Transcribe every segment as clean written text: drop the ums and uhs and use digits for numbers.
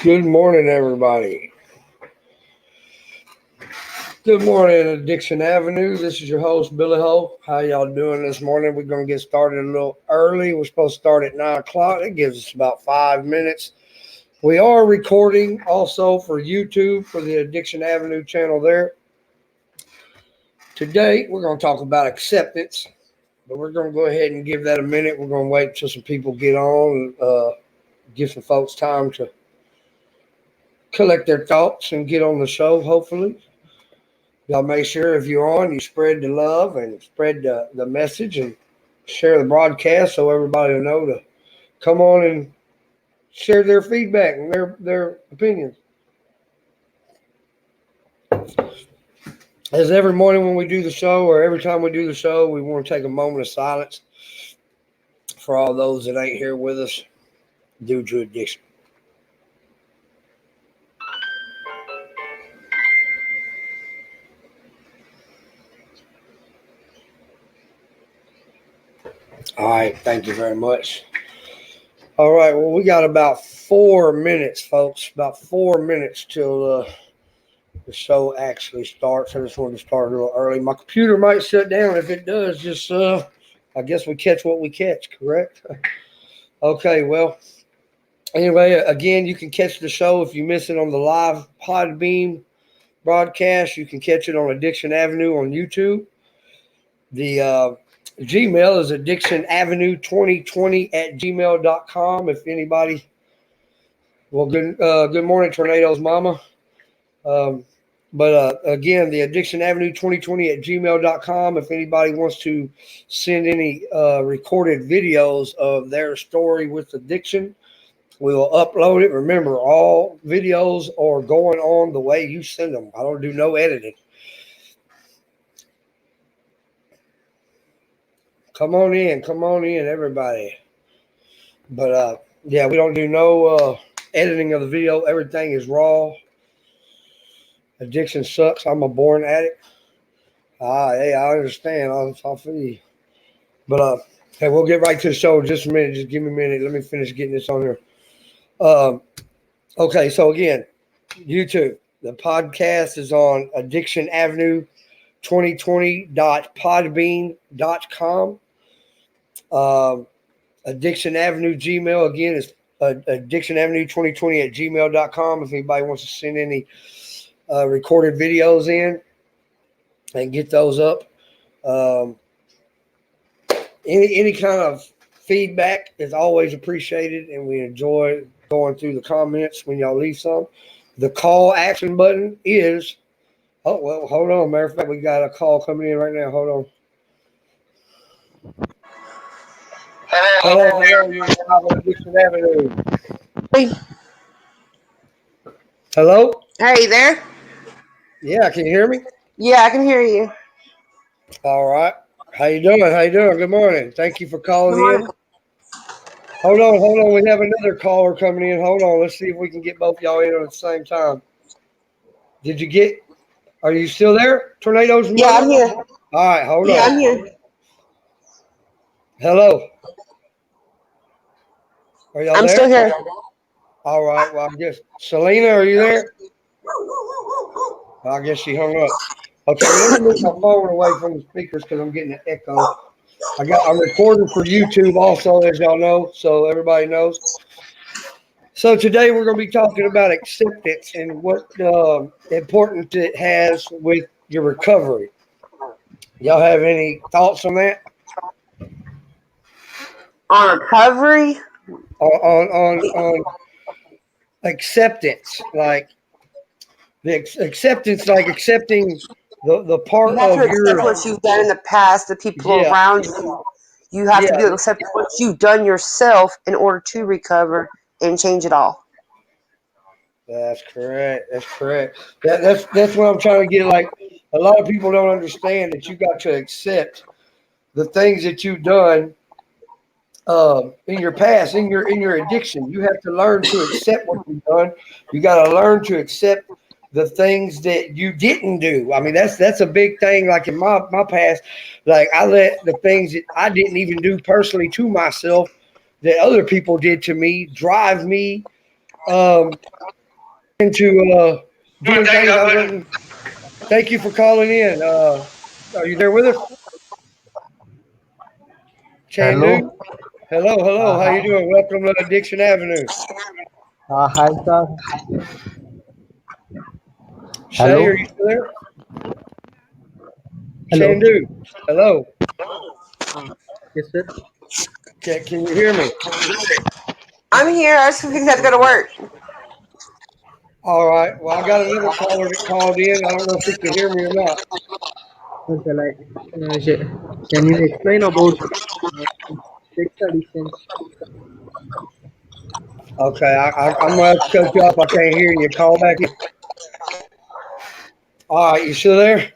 Good morning, everybody. Good morning, Addiction Avenue. This is your host, Billy Ho. How y'all doing this morning? We're going to get started a little early. We're supposed to start at 9 o'clock. It gives us about 5 minutes. We are recording also for YouTube for the Addiction Avenue channel there. Today, we're going to talk about acceptance, but we're going to go ahead and give that a minute. We're going to wait till some people get on, give some folks time to collect their thoughts and get on the show, hopefully. Y'all make sure if you're on, you spread the love and spread the message and share the broadcast so everybody will know to come on and share their feedback and their opinions. As every morning when we do the show or every time we do the show, we want to take a moment of silence for all those that ain't here with us due to addiction. All right, thank you very much. All right, well, we got about 4 minutes, folks. About 4 minutes till the show actually starts. I just wanted to start a little early. My computer might shut down. If it does, just I guess we catch what we catch, correct? Okay, well, anyway, again, you can catch the show if you miss it on the live Podbean broadcast. You can catch it on Addiction Avenue on YouTube. The Gmail is addictionavenue2020@gmail.com. If anybody, well, good morning, Tornadoes Mama. But again, the Addiction Avenue 2020@gmail.com. If anybody wants to send any recorded videos of their story with addiction, we will upload it. Remember, all videos are going on the way you send them. I don't do no editing. Come on in, everybody. But yeah, we don't do no editing of the video. Everything is raw. Addiction sucks. I'm a born addict. Hey, I understand. I'll feel you. But hey, we'll get right to the show in just a minute. Just give me a minute. Let me finish getting this on here. Okay, so again, YouTube. The podcast is on Addiction Avenue 2020.podbean.com. Addiction Avenue Gmail again is Addiction Avenue 2020@gmail.com. If anybody wants to send any recorded videos in and get those up. Any kind of feedback is always appreciated, and we enjoy going through the comments when y'all leave some. The call action button is, oh, well, hold on. Matter of fact, we got a call coming in right now. Hold on. Hello, you're live on Addiction Avenue. Hey. Hello? Are you there? Yeah, can you hear me? Yeah, I can hear you. All right. How you doing? Good morning. Thank you for calling in. Hold on. We have another caller coming in. Hold on. Let's see if we can get both y'all in at the same time. Are you still there? Tornadoes? Yeah, I'm here. All right, hold on. Yeah, I'm here. Hello. Are y'all there? I'm still here. All right. Well, I guess Selena, are you there? I guess she hung up. Okay, let me move my phone away from the speakers because I'm getting an echo. I'm recording for YouTube also, as y'all know, so everybody knows. So today we're going to be talking about acceptance and what importance it has with your recovery. Y'all have any thoughts on that? On recovery? On acceptance, like the acceptance, like accepting the part You have of to accept your what you've done in the past, the people around you. You have to be able to accept what you've done yourself in order to recover and change it all. That's correct. That's what I'm trying to get. Like, a lot of people don't understand that you got to accept the things that you've done in your past, in your addiction. You have to learn to accept what you've done. You got to learn to accept the things that you didn't do. I mean, that's a big thing. Like in my past, like I let the things that I didn't even do personally to myself that other people did to me drive me into doing things I wouldn't. Thank you for calling in. Are you there with us, Chandu? Hello. Hello. How Hi, you doing? Welcome to Addiction Avenue. hi, sir. Shay, are Hello. you still there? Hello. Chandu. Hello. Yes, sir. Can you hear me? I'm here. I just have to go to work. All right. Well, I got another caller that called in. I don't know if he can hear me or not. Okay, can you explain about sex addiction? Okay, I'm gonna have to cut you off. I can't hear you. Call back in. All right, you still there?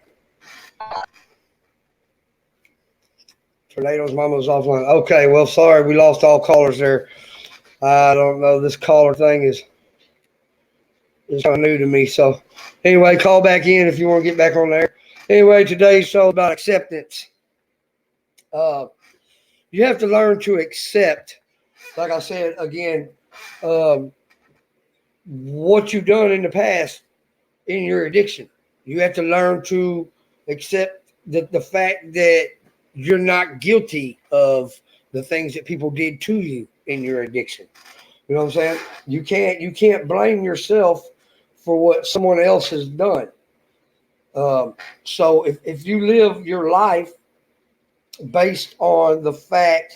Tornado's mama's offline. Okay, well, sorry, we lost all callers there. I don't know. This caller thing is kind of new to me. So, anyway, call back in if you want to get back on there. Anyway, today's show about acceptance. Uh, you have to learn to accept, like I said again, um, what you've done in the past in your addiction. You have to learn to accept the fact that you're not guilty of the things that people did to you in your addiction. You know what I'm saying? You can't blame yourself for what someone else has done. So if you live your life based on the fact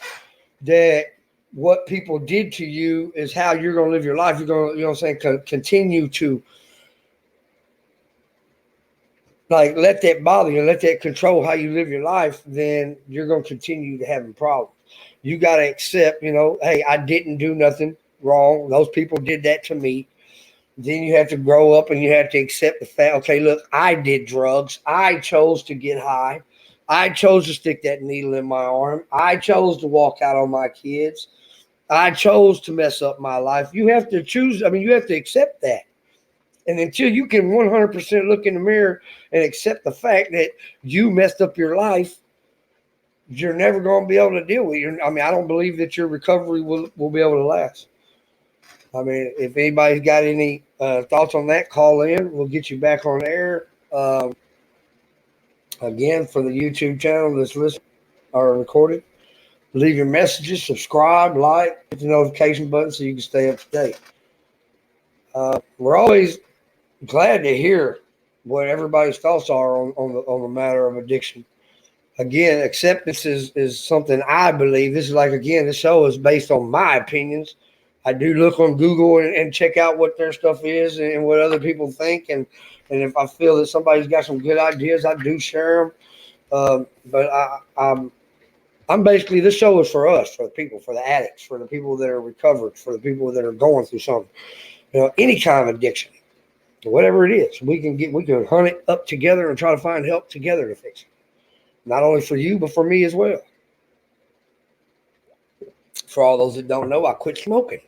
that what people did to you is how you're going to live your life, you're going to, you know what I'm saying, continue to like let that bother you, let that control how you live your life, then you're going to continue to have problems. You got to accept, hey, I didn't do nothing wrong. Those people did that to me. Then you have to grow up and you have to accept the fact, okay, look, I did drugs. I chose to get high. I chose to stick that needle in my arm. I chose to walk out on my kids. I chose to mess up my life. You have to choose. I mean, you have to accept that. And until you can 100% look in the mirror and accept the fact that you messed up your life, you're never going to be able to deal with it. I mean, I don't believe that your recovery will be able to last. I mean, if anybody's got any thoughts on that, call in. We'll get you back on air. Again, for the YouTube channel that's listening or recorded, leave your messages, subscribe, like, hit the notification button so you can stay up to date. We're always glad to hear what everybody's thoughts are on the matter of addiction. Again, acceptance is something I believe. This is like, again, this show is based on my opinions. I do look on Google and check out what their stuff is and what other people think. And if I feel that somebody's got some good ideas, I do share them. But I'm basically, this show is for us, for the people, for the addicts, for the people that are recovered, for the people that are going through something. Any kind of addiction, whatever it is, we can hunt it up together and try to find help together to fix it. Not only for you, but for me as well. For all those that don't know, I quit smoking.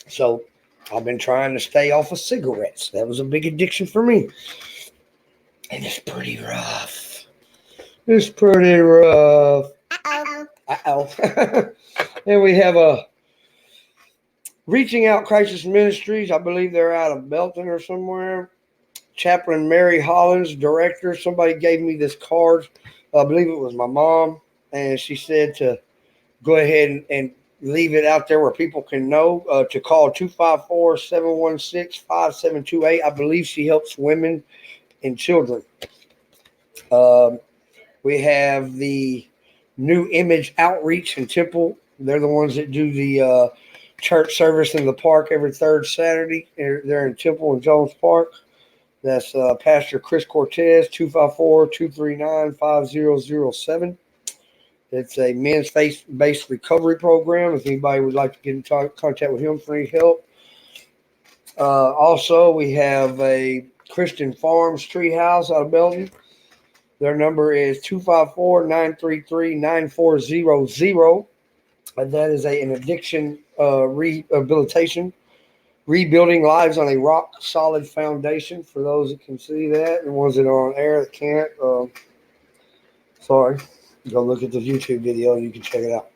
So I've been trying to stay off of cigarettes. That was a big addiction for me. And it's pretty rough. It's pretty rough. Uh-oh. And we have a Reaching Out Crisis Ministries. I believe they're out of Belton or somewhere. Chaplain Mary Hollins, director. Somebody gave me this card. I believe it was my mom. And she said to go ahead and leave it out there where people can know, to call 254-716-5728. I believe she helps women and children. We have the New Image Outreach in Temple. They're the ones that do the church service in the park every third Saturday. They're in Temple and Jones Park. That's Pastor Chris Cortez, 254-239-5007. It's a men's faith-based recovery program. If anybody would like to get in contact with him for any help. Also, we have a Christian Farms Treehouse out of Belgium. Their number is 254-933-9400. And that is an addiction rehabilitation, rebuilding lives on a rock-solid foundation for those that can see that. And ones that are on air that can't, sorry. Go look at the YouTube video and you can check it out.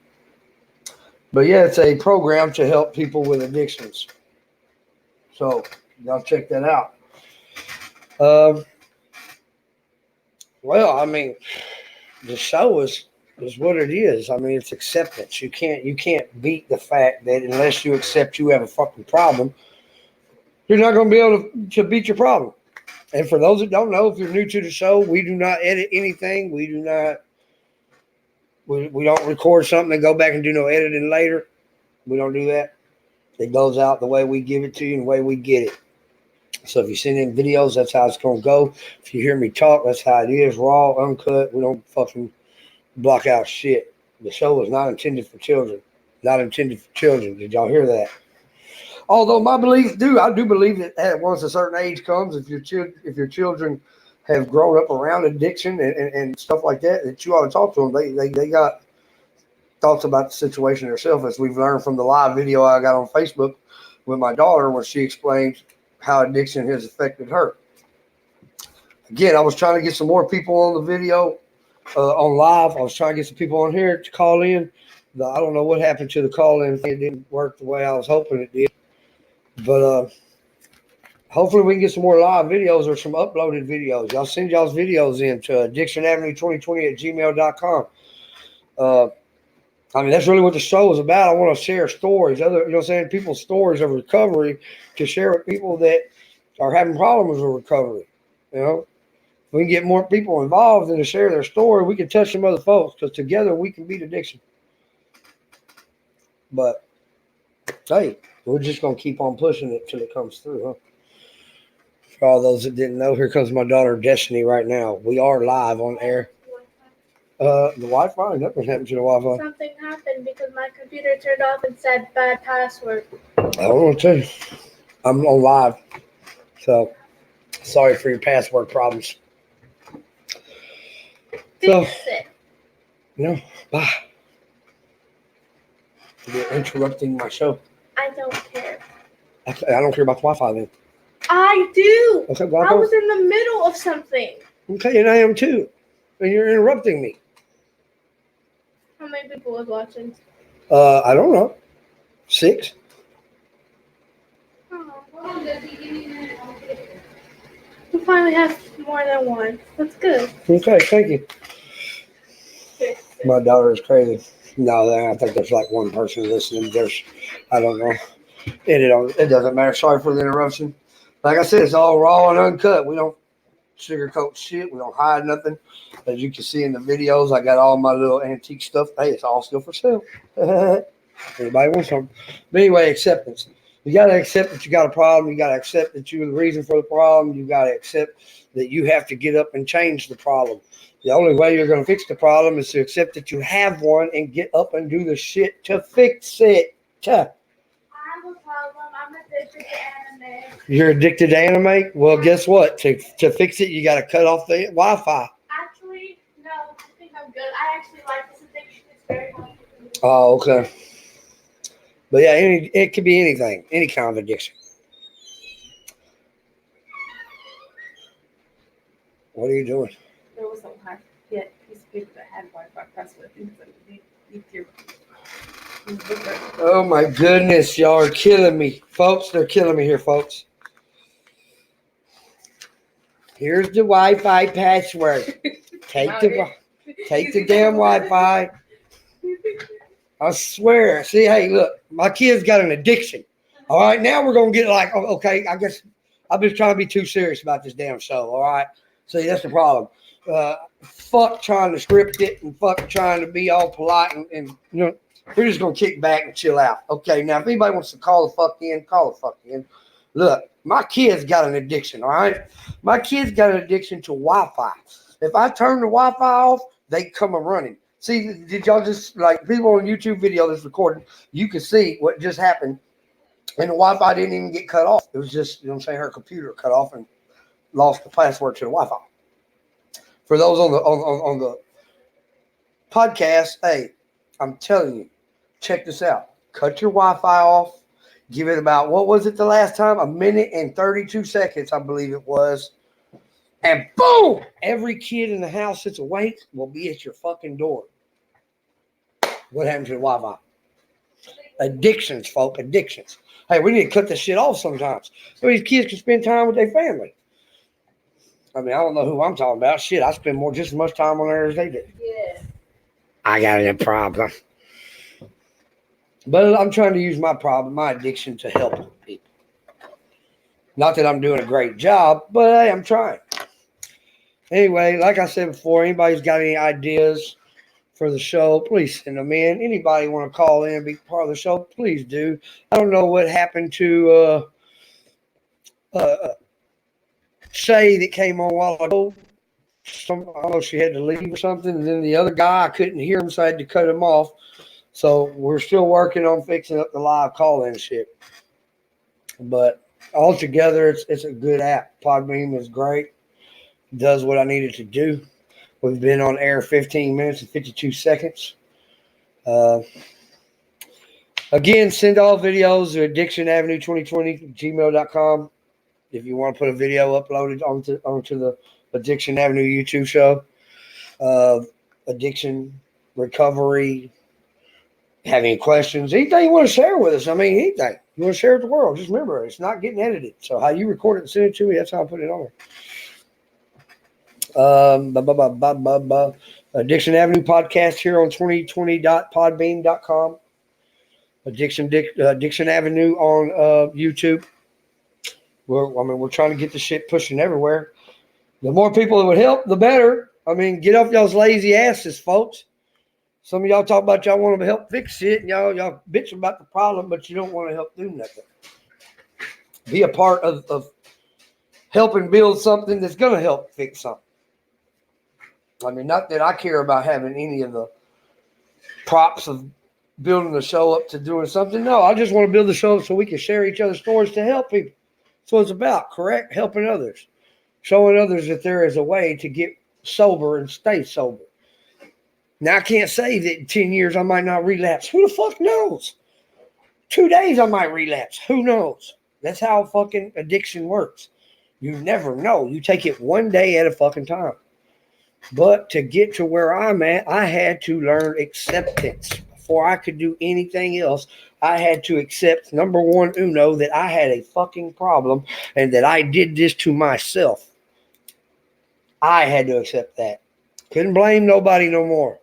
But yeah, it's a program to help people with addictions. So y'all check that out. Well, I mean, the show is what it is. I mean, it's acceptance. You can't beat the fact that unless you accept you have a fucking problem, you're not going to be able to beat your problem. And for those that don't know, if you're new to the show, we do not edit anything. We do not. We don't record something and go back and do no editing later. We don't do that. It goes out the way we give it to you and the way we get it. So if you send in videos, that's how it's going to go. If you hear me talk, that's how it is. Raw, uncut. We don't fucking block out shit. The show was not intended for children. Not intended for children. Did y'all hear that? Although my beliefs I do believe that once a certain age comes, if your children have grown up around addiction and stuff like that, that you ought to talk to them. They got thoughts about the situation themselves, as we've learned from the live video I got on Facebook with my daughter when she explained how addiction has affected her. Again, I was trying to get some more people on the video, on live. I was trying to get some people on here to call in. I don't know what happened to the call-in. It didn't work the way I was hoping it did. But hopefully we can get some more live videos or some uploaded videos. Y'all send y'all's videos in to addictionavenue2020@gmail.com. I mean, that's really what the show is about. I want to share stories, people's stories of recovery to share with people that are having problems with recovery. If we can get more people involved and to share their story, we can touch some other folks because together we can beat addiction. But, hey, we're just going to keep on pushing it till it comes through, huh? For all those that didn't know, here comes my daughter Destiny right now. We are live on air. The Wi-Fi? Nothing happened to the Wi-Fi. Something happened because my computer turned off and said bad password. I don't want to tell you. I'm on live. So, sorry for your password problems. Fix it. No, bye. You're interrupting my show. I don't care. I don't care about the Wi-Fi then. I do. Okay, I Wi-Fi. was in the middle of something. Okay, and I am too. And you're interrupting me. How many people was watching? I don't know. 6? Oh. We finally have more than one. That's good. Okay, thank you. Fix it. My daughter is crazy. No, I think there's like one person listening. I don't know. It doesn't matter. Sorry for the interruption. Like I said, it's all raw and uncut. We don't sugarcoat shit. We don't hide nothing. As you can see in the videos, I got all my little antique stuff. Hey, it's all still for sale. Anybody wants something? But anyway, acceptance. You got to accept that you got a problem. You got to accept that you're the reason for the problem. You got to accept that you have to get up and change the problem. The only way you're going to fix the problem is to accept that you have one and get up and do the shit to fix it. I have a problem. I'm addicted to anime. You're addicted to anime? Well, guess what? To fix it, you got to cut off the Wi-Fi. Actually, no. I think I'm good. I actually like this addiction. It's very helpful for me. Oh, okay. But yeah, it could be anything, any kind of addiction. What are you doing? There was no high yet piece of paper that had Wi-Fi password. Oh my goodness, y'all are killing me. Folks, they're killing me here, folks. Here's the Wi-Fi password. Take the damn Wi-Fi. I swear. See, hey, look, my kid's got an addiction. All right, now we're going to get like, okay, I guess I've been trying to be too serious about this damn show, all right? See, that's the problem. Fuck trying to script it and fuck trying to be all polite and you know, we're just going to kick back and chill out. Okay, now if anybody wants to call the fuck in, call the fuck in. Look, my kid's got an addiction, all right? My kid's got an addiction to Wi-Fi. If I turn the Wi-Fi off, they come a running. See, did y'all just, like, people on YouTube video that's recorded, you can see what just happened. And the Wi-Fi didn't even get cut off. It was just, you know what I'm saying, her computer cut off and lost the password to the Wi-Fi. For those on the podcast, hey, I'm telling you, check this out. Cut your Wi-Fi off. Give it about, what was it the last time? 1 minute and 32 seconds, I believe it was. And boom, every kid in the house that's awake will be at your fucking door. What happened to the Wi-Fi? Addictions, folks, addictions. Hey, we need to cut this shit off sometimes. So these kids can spend time with their family. I mean, I don't know who I'm talking about. Shit, I spend just as much time on there as they do. Yeah. I got a problem. But I'm trying to use my addiction to help people. Not that I'm doing a great job, but hey, I'm trying. Anyway, like I said before, anybody's got any ideas for the show, please send them in. Anybody want to call in and be part of the show, please do. I don't know what happened to Shay that came on a while ago. I don't know if she had to leave or something. And then the other guy, I couldn't hear him, so I had to cut him off. So we're still working on fixing up the live call-in shit. But altogether, it's a good app. Podbean is great. It does what I needed to do. We've been on air 15 minutes and 52 seconds. Again, send all videos to addictionavenue2020@gmail.com if you want to put a video uploaded onto the Addiction Avenue YouTube show. Addiction, recovery, have any questions, anything you want to share with us. I mean, anything you want to share with the world. Just remember, it's not getting edited. So how you record it and send it to me, that's how I put it on. Addiction Avenue podcast here on 2020.podbean.com. Addiction Avenue on YouTube. We're trying to get the shit pushing everywhere. The more people that would help, the better. I mean, get off y'all's lazy asses, folks. Some of y'all talk about y'all want to help fix shit, and y'all bitch about the problem, but you don't want to help do nothing. Be a part of helping build something that's going to help fix something. I mean, not that I care about having any of the props of building the show up to doing something. No, I just want to build the show so we can share each other's stories to help people. That's what it's about, correct? Helping others. Showing others that there is a way to get sober and stay sober. Now, I can't say that in 10 years I might not relapse. Who the fuck knows? 2 days I might relapse. Who knows? That's how fucking addiction works. You never know. You take it one day at a fucking time. But to get to where I'm at, I had to learn acceptance. Before I could do anything else, I had to accept, number one, that I had a fucking problem and that I did this to myself. I had to accept that. Couldn't blame nobody no more.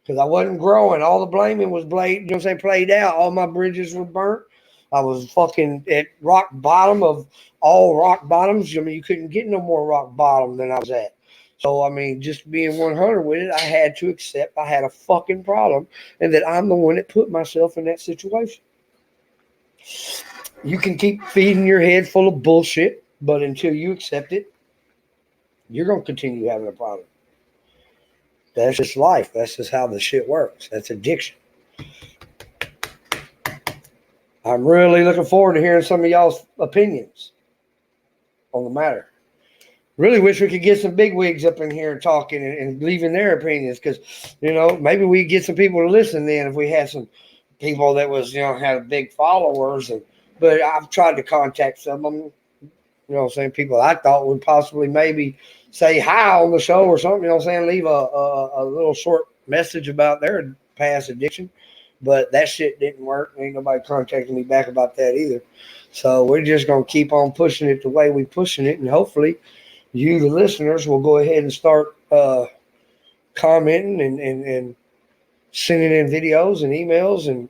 Because I wasn't growing. All the blaming was played out. All my bridges were burnt. I was fucking at rock bottom of all rock bottoms. I mean, you couldn't get no more rock bottom than I was at. So, I mean, just being 100 with it, I had to accept I had a fucking problem and that I'm the one that put myself in that situation. You can keep feeding your head full of bullshit, but until you accept it, you're going to continue having a problem. That's just life. That's just how the shit works. That's addiction. I'm really looking forward to hearing some of y'all's opinions on the matter. Really wish we could get some big wigs up in here talking and leaving their opinions because, maybe we get some people to listen then if we had some people that was, had big followers. But I've tried to contact some of them, people I thought would possibly maybe say hi on the show or something, leave a little short message about their past addiction. But that shit didn't work. Ain't nobody contacting me back about that either. So we're just going to keep on pushing it the way we're pushing it. And hopefully you, the listeners, will go ahead and start commenting and sending in videos and emails and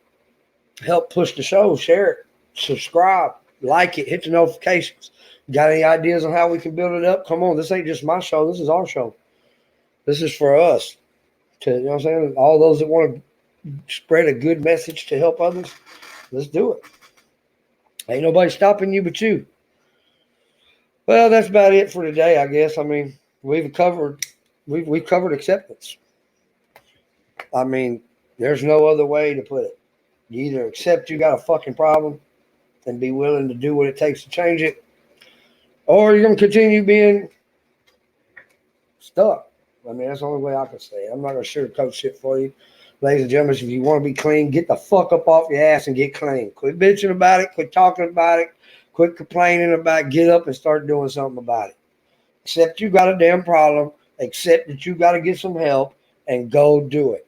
help push the show. Share it, subscribe, like it, hit the notifications. Got any ideas on how we can build it up? Come on, this ain't just my show. This is our show. This is for us. To all those that want to spread a good message to help others, let's do it. Ain't nobody stopping you but you. Well, that's about it for today, I guess. I mean, we've covered acceptance. I mean, there's no other way to put it. You either accept you got a fucking problem and be willing to do what it takes to change it, or you're going to continue being stuck. I mean, that's the only way I can say it. I'm not going to sugarcoat shit for you. Ladies and gentlemen, if you want to be clean, get the fuck up off your ass and get clean. Quit bitching about it. Quit talking about it. Quit complaining about it. Get up and start doing something about it. Accept you got a damn problem. Accept that you got to get some help and go do it.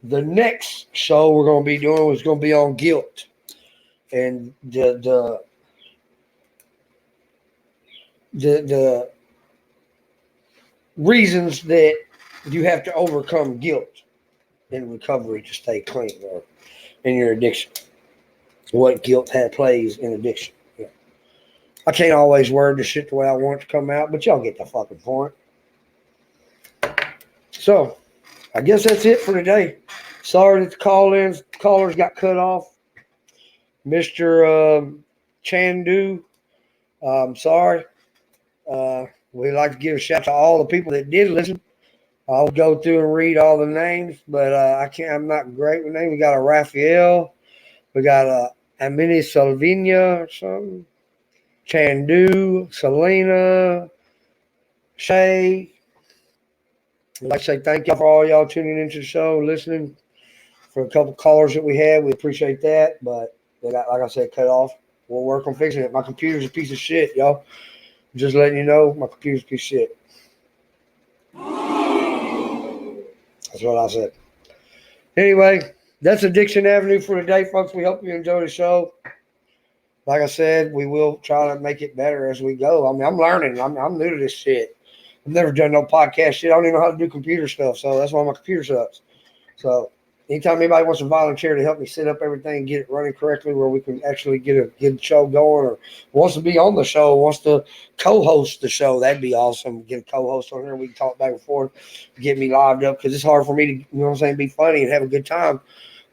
The next show we're going to be doing is going to be on guilt. and the reasons that you have to overcome guilt in recovery to stay clean or in your addiction. What guilt plays in addiction. Yeah. I can't always word the shit the way I want it to come out, but y'all get the fucking point. So, I guess that's it for today. Sorry that the callers got cut off. Mr. Chandu, I'm sorry. We'd like to give a shout out to all the people that did listen. I'll go through and read all the names, but I'm not great with names. We got a Raphael. We got a Amini Salvina or something. Chandu, Selena, Shay. I'd like to say thank y'all for all y'all tuning into the show, listening. For a couple callers that we had, we appreciate that. But they got, like I said, cut off. We'll work on fixing it. My computer's a piece of shit, y'all. Just letting you know, my computer's a piece of shit. That's what I said. Anyway, that's Addiction Avenue for today, folks. We hope you enjoy the show. Like I said, we will try to make it better as we go. I mean, I'm learning. I'm new to this shit. I've never done no podcast shit. I don't even know how to do computer stuff, so that's why my computer sucks. So anytime anybody wants to volunteer to help me set up everything and get it running correctly where we can actually get a good show going, or wants to be on the show, wants to co-host the show, that'd be awesome. Get a co-host on here. We can talk back and forth, get me lived up, because it's hard for me to, you know what I'm saying, be funny and have a good time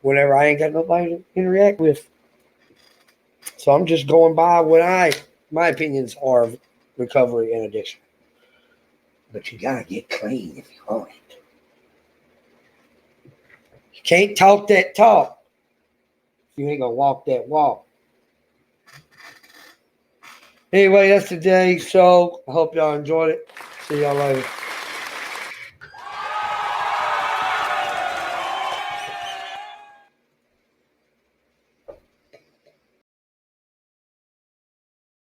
whenever I ain't got nobody to interact with. So I'm just going by what my opinions are of recovery and addiction. But you got to get clean if you want it. You can't talk that talk. You ain't going to walk that walk. Anyway, that's today's show. I hope y'all enjoyed it. See y'all later.